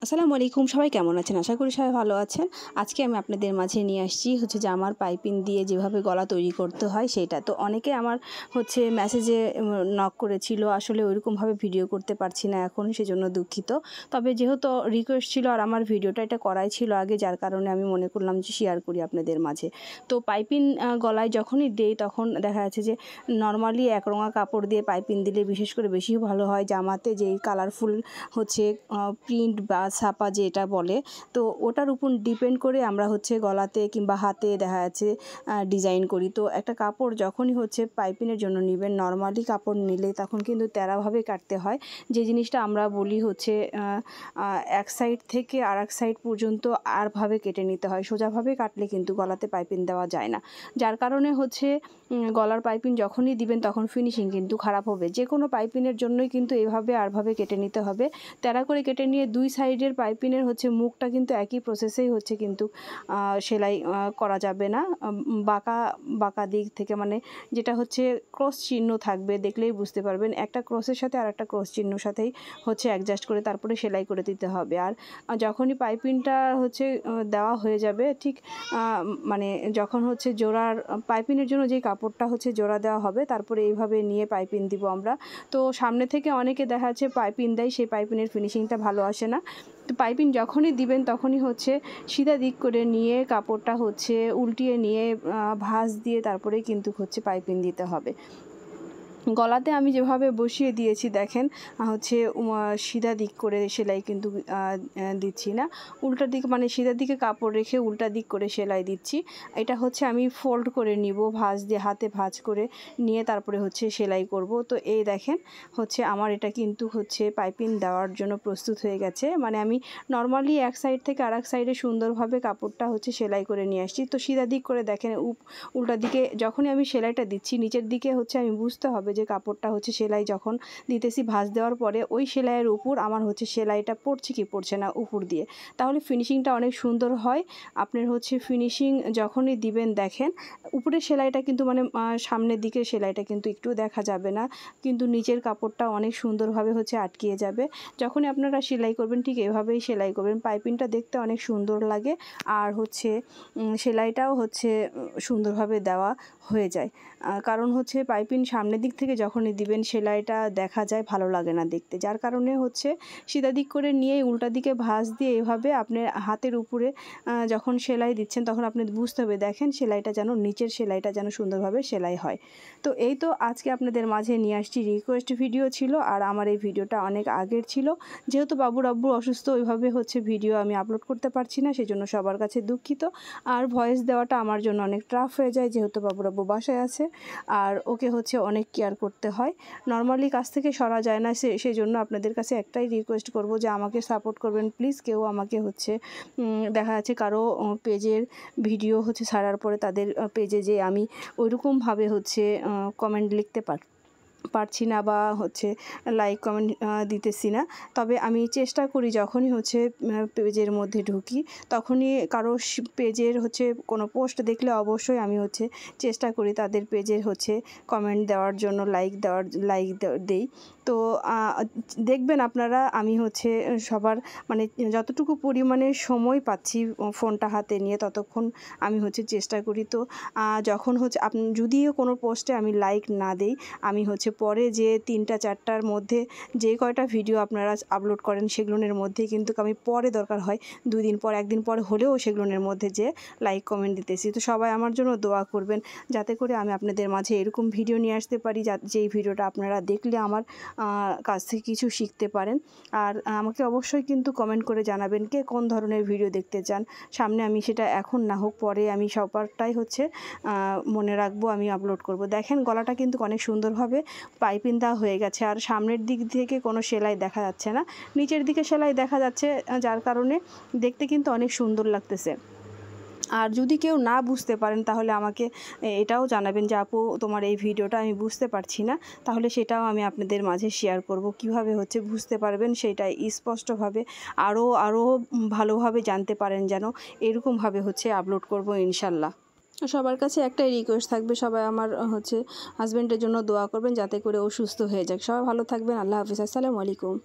আসসালামু আলাইকুম, সবাই কেমন আছেন? আশা করি সবাই ভালো আছেন। আজকে আমি আপনাদের মাঝে নিয়ে আসছি জামার পাইপিং দিয়ে যেভাবে গলা তৈরি করতে হয় সেটা। তো অনেকে আমার মেসেজে নক করেছিল। আসলে ওইরকমভাবে ভিডিও করতে পারছি না এখন, সেজন্য দুঃখিত। তবে যেহেতু রিকোয়েস্ট ছিল আর আমার ভিডিওটা এটা করাই ছিল আগে, যার কারণে আমি মনে করলাম যে শেয়ার করি আপনাদের মাঝে। তো পাইপিং গলায় যখনই দেই তখন দেখা যাচ্ছে যে নর্মালি একরঙা কাপড় দিয়ে পাইপিং দিলে বিশেষ করে বেশি ভালো হয়। জামাতে যেই কালারফুল প্রিন্ট বা ছাপা যেটা বলে, তো ওটার উপর ডিপেন্ড করে আমরা গলাতে কিংবা হাতে দেখা যাচ্ছে ডিজাইন করি। তো একটা কাপড় যখনই পাইপিংয়ের জন্য নেবেন, নর্মালি কাপড় নিলে তখন কিন্তু তেড়াভাবে কাটতে হয়। যে জিনিসটা আমরা বলি এক সাইড থেকে আর এক সাইড পর্যন্ত আরভাবে কেটে নিতে হয়। সোজাভাবে কাটলে কিন্তু গলাতে পাইপিং দেওয়া যায় না, যার কারণে গলার পাইপিং যখনই দিবেন তখন ফিনিশিং কিন্তু খারাপ হবে। যে কোনো পাইপিংয়ের জন্যই কিন্তু এভাবে আরভাবে কেটে নিতে হবে। তেড়া করে কেটে নিয়ে দুই সাইডের পাইপিংয়ের মুখটা কিন্তু একই প্রসেসেই কিন্তু সেলাই করা যাবে না। বাঁকা বাঁকা দিক থেকে, মানে যেটা ক্রস চিহ্ন থাকবে, দেখলেই বুঝতে পারবেন একটা ক্রসের সাথে আর একটা ক্রস চিহ্নর সাথেই অ্যাডজাস্ট করে তারপরে সেলাই করে দিতে হবে। আর যখনই পাইপিংটা দেওয়া হয়ে যাবে, ঠিক মানে যখন জোড়ার পাইপিংয়ের জন্য যে কাপড়টা জোড়া দেওয়া হবে, তারপরে এইভাবে নিয়ে পাইপিং দিব আমরা। তো সামনে থেকে অনেকে দেখা যাচ্ছে পাইপিং দেয়, সেই পাইপিংয়ের ফিনিশিংটা ভালো আসে না। তো পাইপিং যখনই দিবেন তখনই সিধা দিক করে নিয়ে কাপড়টা উল্টিয়ে নিয়ে ভাঁজ দিয়ে তারপরে কিন্তু পাইপিং দিতে হবে। গলাতে আমি যেভাবে বসিয়ে দিয়েছি দেখেন, সিধা দিক করে সেলাই কিন্তু দিচ্ছি না, উল্টা দিক, মানে সিধা দিকে কাপড় রেখে উল্টা দিক করে সেলাই দিচ্ছি। এটা আমি ফোল্ড করে নিব, ভাঁজ দিয়ে হাতে ভাঁজ করে নিয়ে তারপরে সেলাই করব। তো এই দেখেন আমার এটা কিন্তু পাইপিং দেওয়ার জন্য প্রস্তুত হয়ে গেছে। মানে আমি নর্মালি এক সাইড থেকে আর এক সাইডে সুন্দরভাবে কাপড়টা সেলাই করে নিয়ে আসছি। তো সিধা দিক করে দেখেন, উল্টা দিকে যখনই আমি সেলাইটা দিচ্ছি নিচের দিকে আমি বুঝতে হবে যে কাপড়টা সেলাই যখন দিতেছি ভাঁজ দেওয়ার পরে ওই সেলাইয়ের উপর আমার সেলাইটা পড়ছে কি পড়ছে না উপর দিয়ে, তাহলে ফিনিশিংটা অনেক সুন্দর হয়। আপনার ফিনিশিং যখনই দিবেন দেখেন উপরের সেলাইটা কিন্তু মানে সামনের দিকের সেলাইটা কিন্তু একটু দেখা যাবে না, কিন্তু নিচের কাপড়টা অনেক সুন্দরভাবে আটকিয়ে যাবে। যখনই আপনারা সেলাই করবেন ঠিক এভাবেই সেলাই করবেন, পাইপিংটা দেখতে অনেক সুন্দর লাগে আর সেলাইটাও সুন্দরভাবে দেওয়া হয়ে যায়। কারণ পাইপিং সামনের দিক থেকে যখনই দিবেন সেলাইটা দেখা যায়, ভালো লাগে না দেখতে, যার কারণে সিধা দিক করে নিয়ে উল্টা দিকে ভাঁজ দিয়ে এভাবে আপনার হাতের উপরে যখন সেলাই দিচ্ছেন তখন আপনি বুঝতে হবে, দেখেন সেলাইটা যেন নিচের সেলাইটা যেন সুন্দরভাবে সেলাই হয়। তো এই তো আজকে আপনাদের মাঝে নিয়ে আসছি, রিকোয়েস্ট ভিডিও ছিল আর আমার এই ভিডিওটা অনেক আগের ছিল। যেহেতু বাবুর আব্বু অসুস্থ, ওইভাবে ভিডিও আমি আপলোড করতে পারছি না, সেজন্য সবার কাছে দুঃখিত। আর ভয়েস দেওয়াটা আমার জন্য অনেক টাফ হয়ে যায়, যেহেতু বাবুর আব্বু বাসায় আছে আর ওকে অনেক কেয়ার করতে হয়, নর্মালি কাছ থেকে সরা যায় না। সেই জন্য আপনাদের কাছে একটাই রিকোয়েস্ট করব যে আমাকে সাপোর্ট করবেন প্লিজ। কেউ আমাকে দেখা যাচ্ছে কারো পেজের ভিডিও ছাড়ার পরে তাদের পেজে যে আমি ওইরকমভাবে কমেন্ট লিখতে পারছি না বা লাইক কমেন্ট দিতেছি না। তবে আমি চেষ্টা করি যখনই পেজের মধ্যে ঢুকি তখনই কারো পেজের কোনো পোস্ট দেখলে অবশ্যই আমি চেষ্টা করি তাদের পেজের কমেন্ট দেওয়ার জন্য, লাইক দেই। তো দেখবেন আপনারা আমি সবার মানে যতটুকু পরিমাণে সময় পাচ্ছি ফোনটা হাতে নিয়ে ততক্ষণ আমি চেষ্টা করি। তো যখন আপনি যদিও কোনো পোস্টে আমি লাইক না দেই, আমি পরে যে 3টা 4টার মধ্যে যে কয়টা ভিডিও আপনারা আপলোড করেন সেগুলোর মধ্যেই কিন্তু আমি পরে দরকার হয় 2 দিন পর 1 দিন পরে হলেও সেগুলোর মধ্যে যে লাইক কমেন্ট দিতেছি। তো সবাই আমার জন্য দোয়া করবেন যাতে করে আমি আপনাদের মাঝে এরকম ভিডিও নিয়ে আসতে পারি যেই ভিডিওটা আপনারা দেখলে আমার কাছ থেকে কিছু শিখতে পারেন। আর আমাকে অবশ্যই কিন্তু কমেন্ট করে জানাবেন কে কোন ধরনের ভিডিও দেখতে চান। সামনে আমি সেটা এখন না হোক পরে আমি সবটাই মনে রাখবো, আমি আপলোড করব। দেখেন গলাটা কিন্তু অনেক সুন্দরভাবে পাইপিং দেওয়া হয়ে গেছে আর সামনের দিক থেকে কোনো সেলাই দেখা যাচ্ছে না, নিচের দিকে সেলাই দেখা যাচ্ছে, যার কারণে দেখতে কিন্তু অনেক সুন্দর লাগতেছে। আর যদি কেউ না বুঝতে পারেন তাহলে আমাকে এটাও জানাবেন যে আপু তোমার এই ভিডিওটা আমি বুঝতে পারছি না, তাহলে সেটাও আমি আপনাদের মাঝে শেয়ার করব। কিভাবে বুঝতে পারবেন সেটাই স্পষ্টভাবে আরও ভালোভাবে জানতে পারেন, যেন এরকমভাবে আপলোড করব ইনশাল্লাহ। সবার কাছে একটাই রিকোয়েস্ট থাকবে, সবাই আমার হাজব্যান্ডের জন্য দোয়া করবেন যাতে করে ও সুস্থ হয়ে যাক। সবাই ভালো থাকবেন, আল্লাহ হাফিজ, আসসালামু আলাইকুম।